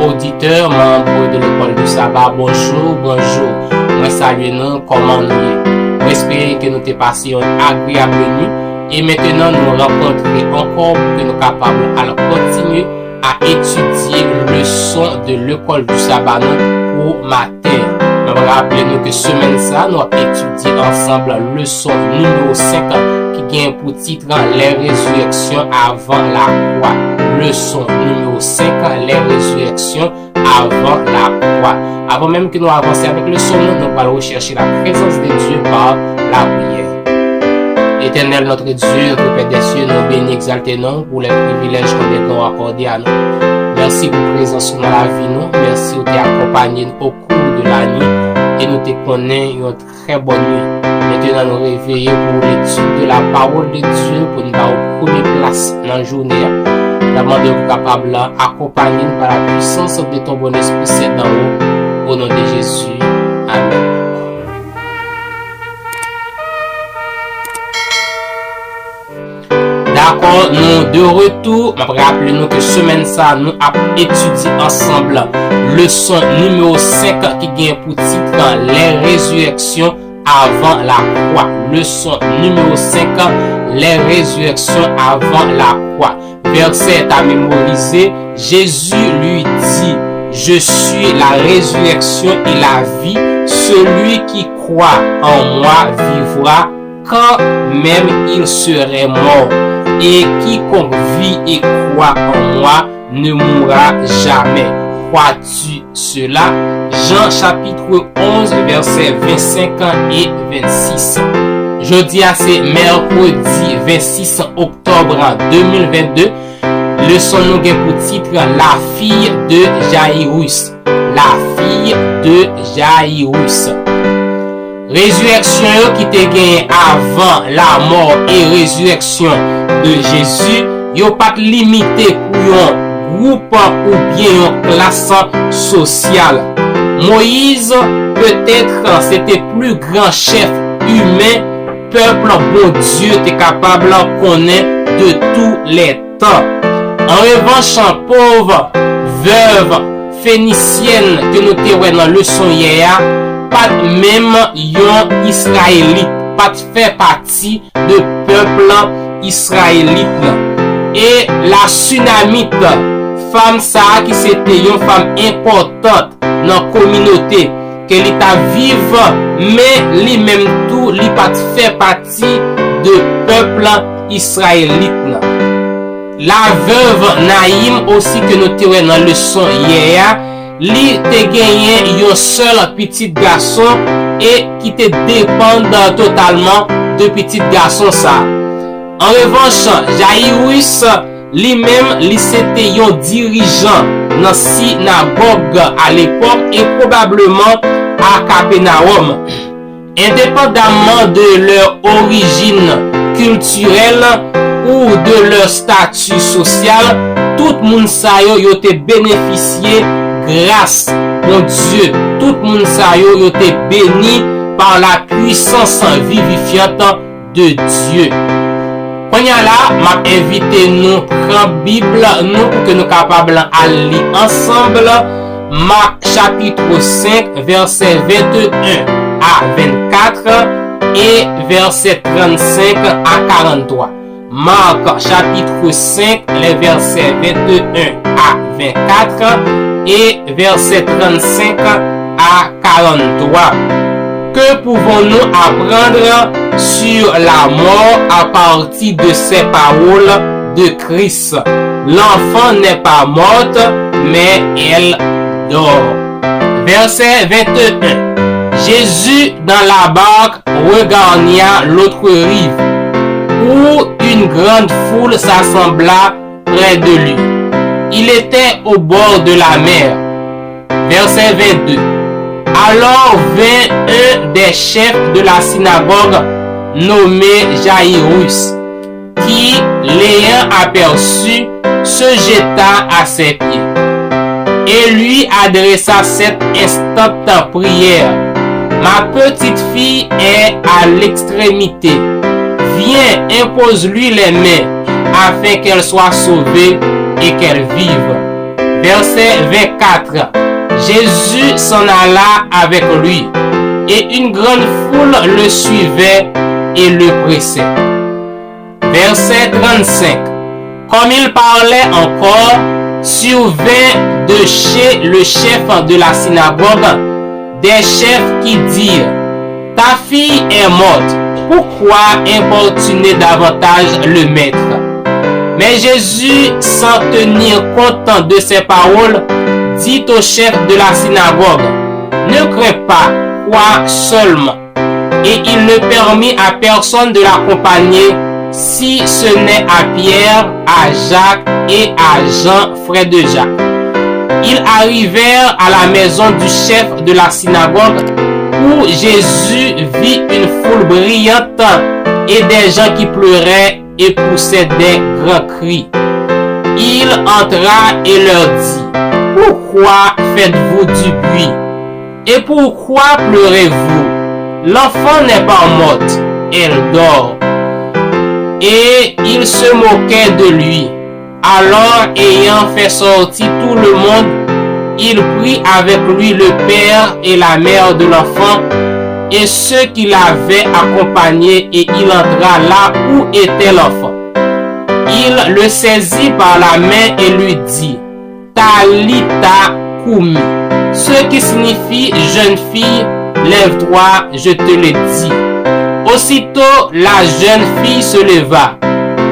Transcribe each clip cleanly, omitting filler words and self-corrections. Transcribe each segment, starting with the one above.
auditeurs, membres de l'école du sabbat, bonjour. Moi salue nous, comment nous est. Moi espère que nous t'ai passé une agréable nuit et maintenant nous rencontrer encore pour que nous capables de continuer à étudier le leçon de l'école du sabbat pour matin. Rappelez-nous que semaine ça, nous avons étudié ensemble la leçon numéro 5 qui gagne pour titre les résurrections avant la croix. Leçon numéro 5, les résurrections avant la croix. Avant même que nous avancions avec le leçon, nous allons rechercher la présence de Dieu par la prière. Éternel notre Dieu, Père des cieux, nous bénis, exaltez nous pour les privilèges que nous avons accordés à nous. Merci pour la présence dans la vie, nous. Merci pour t'accompagner au cours de la nuit. Et nous te connaissons une très bonne nuit. Maintenant, nous réveillons pour l'étude de la parole de Dieu pour nous avoir première place dans la journée. Nous demandons capable d'accompagner par la puissance de ton bon esprit, c'est dans haut. Au nom de Jésus. Amen. D'accord, nous de retour. Rappelez-nous que semaine ça, nous avons étudié ensemble leçon numéro 5 qui gagne pour titre les résurrections avant la croix. Leçon numéro 5, les résurrections avant la croix. Verset à mémoriser. Jésus lui dit, je suis la résurrection et la vie. Celui qui croit en moi vivra quand même il serait mort. Et quiconque vit et croit en moi ne mourra jamais. Crois-tu cela? Jean chapitre 11 versets 25 et 26. Jeudi à c'est mercredi 26 octobre 2022. Leçon nous pour titre La fille de Jairus. La fille de Jairus. Résurrection qui te gagne avant la mort et résurrection de Jésus, yo pas limité pour un groupe ou bien une classe sociale. Moïse, peut-être c'était plus grand chef humain, peuple bon Dieu était capable de connaître de tous les temps. En revanche, pauvre veuve phénicienne que nous te dans le leçon hier, pas même yon israélite, pas fait partie de peuple israélite. Et la Sunamite, femme ça qui c'était une femme importante dans la communauté, que l'état vive, mais lui même tout, lui pas fait partie de peuple israélite. La veuve Naïm aussi que nous avons dans le leçon hier, li te gagné un seul petit garçon et qui te dépend totalement de petit garçon ça. En revanche, Jairus lui-même, lui c'était un dirigeant dans la synagogue à l'époque et probablement à Capernaum. Indépendamment de leur origine culturelle ou de leur statut social, tout le monde ça yo te bénéficié grâce mon Dieu. Tout le monde ça yo te béni par la puissance vivifiante de Dieu. Quand y a là, m'a invité nous prendre Bible nous pour que nous capables à lire ensemble Marc chapitre 5 verset 21 à 24 et verset 35 à 43. Marc chapitre 5 les versets 21 à 24 et verset 35 à 43. Que pouvons-nous apprendre sur la mort à partir de ces paroles de Christ? L'enfant n'est pas morte, mais elle dort. Verset 21. Jésus dans la barque regagna l'autre rive, où une grande foule s'assembla près de lui. Il était au bord de la mer. Verset 22. Alors vint un des chefs de la synagogue nommé Jairus, qui, l'ayant aperçu, se jeta à ses pieds et lui adressa cette instante prière. Ma petite fille est à l'extrémité. Viens, impose-lui les mains afin qu'elle soit sauvée et qu'elle vive. Verset 24. Jésus s'en alla avec lui, et une grande foule le suivait et le pressait. Verset 35. Comme il parlait encore, survint de chez le chef de la synagogue des chefs qui dirent: ta fille est morte, pourquoi importuner davantage le maître? Mais Jésus, sans tenir compte de ces paroles, dit au chef de la synagogue: ne crains pas, crois seulement. Et il ne permit à personne de l'accompagner, si ce n'est à Pierre, à Jacques et à Jean, frère de Jacques. Ils arrivèrent à la maison du chef de la synagogue, où Jésus vit une foule brillante et des gens qui pleuraient et poussaient des grands cris. Il entra et leur dit: pourquoi faites-vous du bruit? Et pourquoi pleurez-vous? L'enfant n'est pas morte, elle dort. Et il se moquait de lui. Alors, ayant fait sortir tout le monde, il prit avec lui le père et la mère de l'enfant et ceux qui l'avaient accompagné, et il entra là où était l'enfant. Il le saisit par la main et lui dit: Talita Koumi, ce qui signifie jeune fille, lève-toi, je te le dis. Aussitôt la jeune fille se leva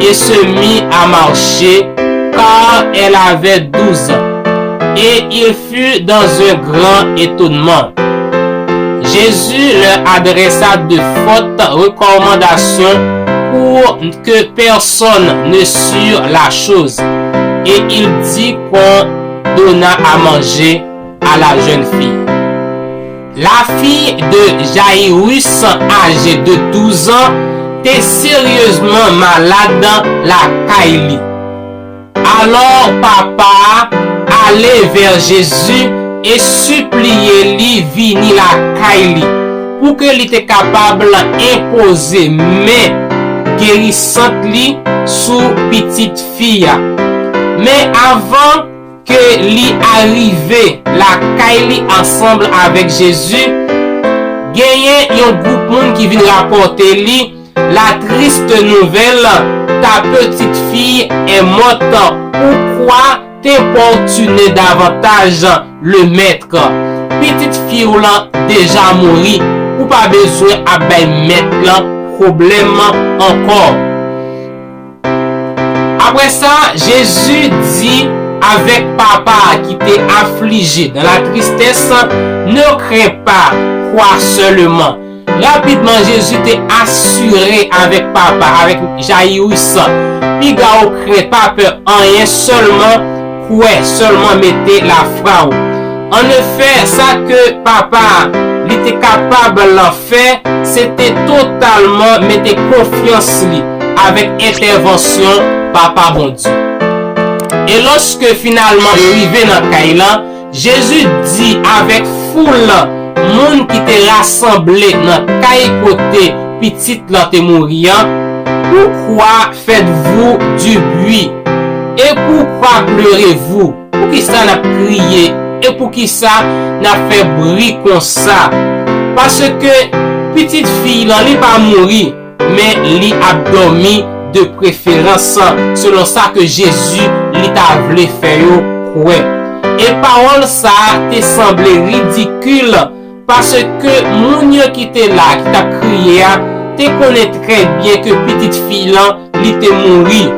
et se mit à marcher, car elle avait 12 ans, et il fut dans un grand étonnement. Jésus leur adressa de fortes recommandations pour que personne ne sût la chose, et il dit qu'on donna à manger à la jeune fille. La fille de Jairus, âgée de 12 ans, était sérieusement malade dans la Kaili. Alors papa allait vers Jésus et suppliait lui venir la Kaili pour que lui était capable d'imposer main guérissante lui sous petite fille. Mais avant que lui arrive la Kaili ensemble avec Jésus, gagné un groupe monde qui vient rapporter lui la triste nouvelle: ta petite fille est morte. Pourquoi t'importuner davantage le maître? Petite fille là déjà mourie, ou pas besoin à mettre là problème encore. Après ça, Jésus dit avec papa qui était affligé dans la tristesse: ne crains pas, crois seulement. Rapidement, Jésus était assuré avec papa, avec Jairus. Puis, gars, craint pas peur, rien, seulement, ouais, seulement mettez la foi. En effet, ça que papa il était capable de faire, c'était totalement mettre confiance lui, avec intervention papa bon Dieu. Et lorsque finalement arrivé dans Kaïla, Jésus dit avec foule monde qui était rassemblé dans Kaï côté petite là te mourir: pourquoi faites-vous du bruit? Et pourquoi pleurez-vous? Pour qui ça n'a crié? Et pour qui ça n'a fait bruit comme ça? Parce que petite fille là, elle pas mourir, mais elle a dormi de préférence, selon ça que Jésus lui t'a voulu faire croire. Et parole ça te semblé ridicule, parce que moun qui était là, qui t'a crié, te connaît très bien que petite fille là, elle était mourie.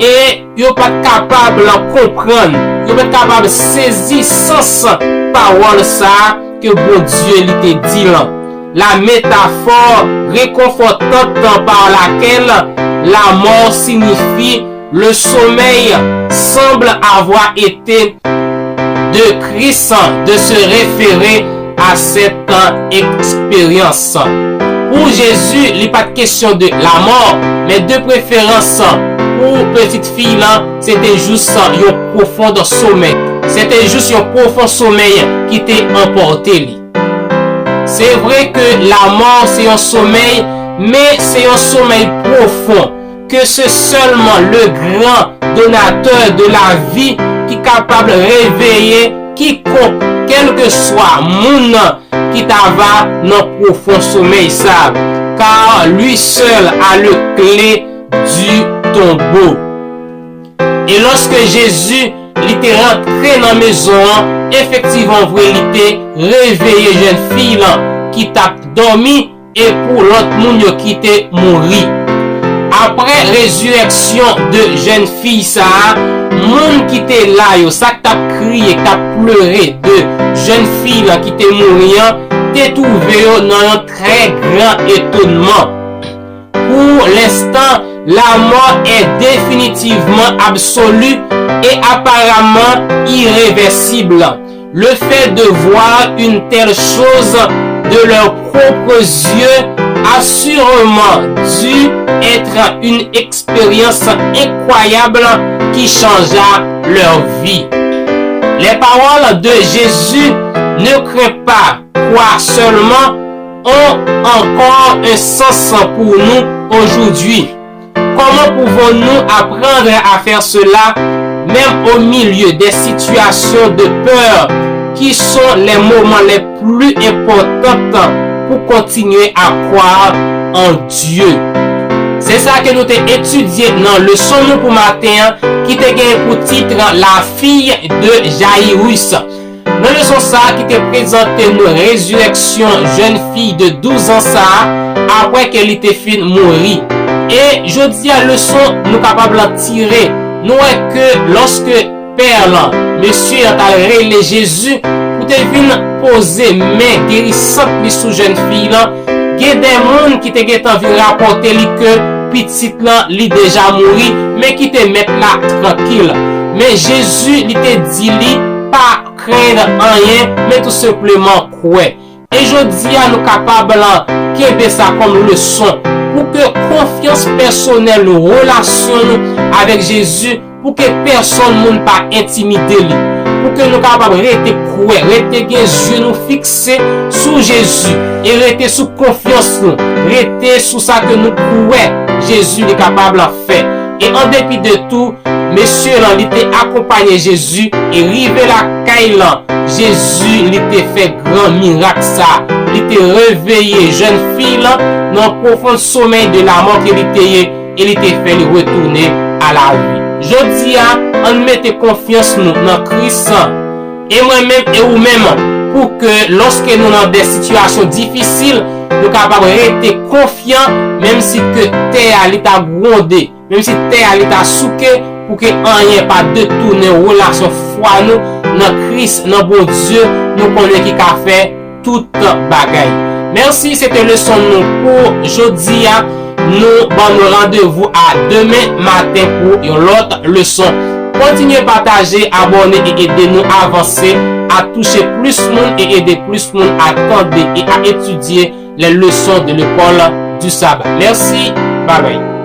Et yo pas capable de comprendre, yo pas capable de saisir sens parole ça que bon Dieu lui te dit là. La métaphore réconfortante par laquelle la mort signifie le sommeil semble avoir été de Christ, de se référer à cette expérience. Pour Jésus, il n'est pas de question de la mort, mais de préférence pour petite fille là, c'était juste un profond sommeil. C'était juste un profond sommeil qui t'a emporté. C'est vrai que la mort c'est un sommeil, mais c'est un sommeil profond, que c'est seulement le grand donateur de la vie qui est capable de réveiller quiconque, quel que soit moun qui t'ava dans profond sommeil ça, car lui seul a le clé du tombeau. Et lorsque Jésus il était rentré dans la maison, effectivement, il était réveillé jeune fille qui t'a dormi et pour l'autre monde qui était mort. Après résurrection de jeune fille ça, monde qui était là, ça t'a crié, t'a pleuré de jeune fille qui était mort, t'es trouvé dans un très grand étonnement. Pour l'instant, la mort est définitivement absolue et apparemment irréversible. Le fait de voir une telle chose de leurs propres yeux a sûrement dû être une expérience incroyable qui changea leur vie. Les paroles de Jésus ne crains pas, crois seulement, ont encore un sens pour nous aujourd'hui. Comment pouvons-nous apprendre à faire cela même au milieu des situations de peur qui sont les moments les plus importants pour continuer à croire en Dieu? C'est ça que nous avons étudié dans le leçon pour matin qui te gagne pour titre La fille de Jairus. Dans le leçon ça qui te présente une résurrection jeune fille de 12 ans ça après qu'elle était fin mourir. Et je dis à leçon nous capables de tirer. Nous est que lorsque Père monsieur a révélé Jésus pour te venir poser main guérissante sous jeune fille là, il y a des gens qui te envie rapporter que petite là li déjà mouri mais qui te mettent là tranquille. Mais Jésus il te dit li pas craindre rien mais tout simplement croire. Et je dis à nous capables de ça comme leçon pour que confiance personnelle, relation avec Jésus, pour que personne ne pas intimider lui, pour que nous capables de rester croire, rester les yeux nous fixés sur Jésus et rester sous confiance nous, rester sous ça que nous croyons Jésus est capable de faire. Et en dépit de tout, monsieur il était accompagné Jésus et rivé la caille là. Jésus il était fait grand miracle ça. Il était réveillé jeune fille là dans le profond sommeil de la mort qu'il était et il était fait retourner à la vie. Je dis on mette confiance nous dans Christ et moi-même et vous-même pour que lorsque nous dans des situations difficiles nous capables de rester confiants même si que terre elle t'a grondé, même si terre elle t'a souqué pour que rien pas détourner relation foi nous dans Christ, dans bon Dieu, nous connaissons qui a fait toute bagaille. Merci, c'était le leçon nous pour aujourd'hui. Nous avons rendez-vous à demain matin pour une autre leçon. Continuez à partager, abonner et aider nous à avancer, à toucher plus de monde et aider plus de monde à attendre et à étudier les leçons de l'école du sabbat. Merci, bye bye.